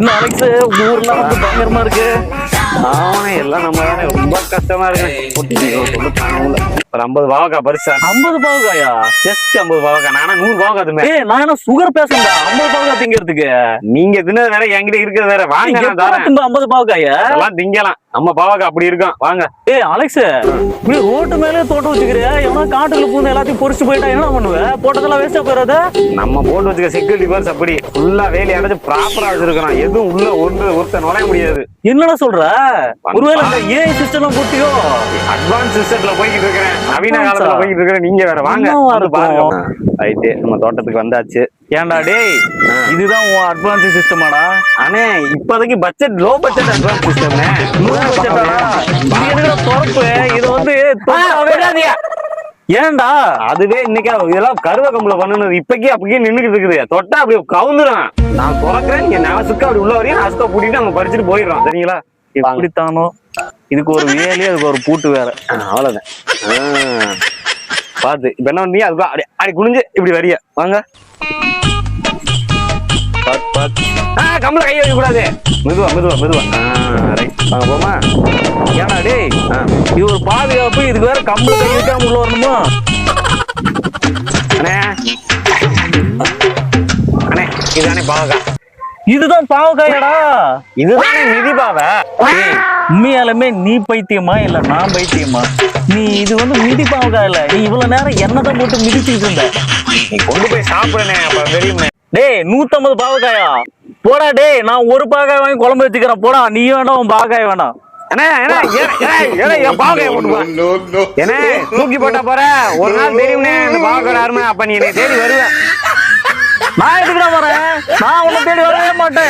இன்னும் அலைக்கு ஊர்ல வந்து பயங்கரமா இருக்கு. ஆமா எல்லாம் நம்ம தானே ரொம்ப கஷ்டமா இருக்கு. ஒரு 50 பாவக்கா பரிசா. 50 பாவக்காயா? ஜஸ்ட் 50 பாவக்கா. நானா 100 பாவக்கா தின்னேன். ஏய் நான் என்ன சுகர் பேஷண்டா? 50 பாவக்கா திங்கிறதுக்கு? நீங்க தின்னது வேற, என்கிட்ட இருக்கிறது வேற. வாங்க நான் தரேன். 50 பாவக்காயா? அதெல்லாம் திங்கலாம். நம்ம பாவக்கா அப்படி இருக்கும். வாங்க. ஏய் அலெக்ஸ், நீ ரோட்டு மேலே தோட்டம் வச்சுக்கிறியா? எவனா காட்டுல பூந்து எல்லாத்தையும் பொறிச்சு போயிட்டா என்ன பண்ணுவ? போட்டதெல்லாம் வேஸ்டா போயிடாத. நம்ம போட்டு வச்சுக்க செக்யூரிட்டி பர்ஸ் அப்படி ஃபுல்லா வேலி அடைச்சு ப்ராப்பரா வச்சிருக்கோம். எதுவும் உள்ள ஒருத்தர் நுழைய முடியாது. என்னடா சொல்ற? ஒருவேளை இந்த ஏஐ சிஸ்டம் போட்டியோ? அட்வான்ஸ் சிஸ்டத்துல போய்கிட்டு இருக்கிறேன். நவீன காலத்துல போய்கிட்டு இருக்கிறேன். நீங்க வேற வாங்க பாருங்க. ரைட்டு, நம்ம தோட்டத்துக்கு வந்தாச்சு. ஏன்டா டேய், இதுதான் உன் அட்வான்ஸ் சிஸ்டமாடா? அண்ணே இப்போதைக்கு budget low budget advance system. இது வந்து ஏன்டா அதுவே இன்னைக்கு இதெல்லாம் கருவ கம்புல பண்ணுனது. இப்பக்கே அப்பக்கே நின்னுக்கிட்டு இருக்குது. தொட்டா அப்படி கவுந்துரும். நான் திறக்கிறேன், நீங்க நாசுக்கா அப்படி உள்ள வரையும் நாசுக்கா பூட்டிட்டு அங்க பறிச்சுட்டு போயிடுறோம். சரிங்களா? எப்படித்தானோ இதுக்கு ஒரு வேலையே, அதுக்கு ஒரு பூட்டு வேற. அவ்வளவுதான். பாத்து இப்ப என்ன பண்ணீங்க? அதுக்கு அப்படி அப்படி குனிஞ்சு இப்படி வரிய வாங்க. கம்பள கைய வைக்க கூடாது. மெதுவா மெதுவா மெதுவா. வாங்க போமா. ஏன்னா டேய், இது ஒரு பாதுகாப்பு. இதுக்கு வேற கம்பள கை வைக்காம உள்ள வரணுமா? அண்ணே அண்ணே, இதுதானே பாவக்கா? இதுதான் பாவக்காயடா? இதுதானே மிதி பாவை. உண்மையாலுமே நீ பைத்தியமா இல்ல நான் பைத்தியமா? நீ இது வந்து மிதி பாவக்காய் இல்ல. நீ இவ்வளவு நேரம் என்னதான் போட்டு மிதிச்சுட்டு இருந்த. நீ கொண்டு போய் சாப்பிடுனே, அப்ப தெரியுமே. டேய் 150 பாவக்காயா? போடா டேய், நான் ஒரு பாவக்காய் வாங்கி குழம்பு வச்சுக்கிறேன். போடா, நீ வேண்டாம், உன் பாவக்காய் வேண்டாம். தூக்கி போட்டா போற ஒரு நாள் தெரியும்னே இந்த பாவக்காய் அருமை. அப்ப நீ என்னை தேடி வருவேன். நான் எதுக்குடா வரேன்? நான் உன்னை தேடி வரவே மாட்டேன்.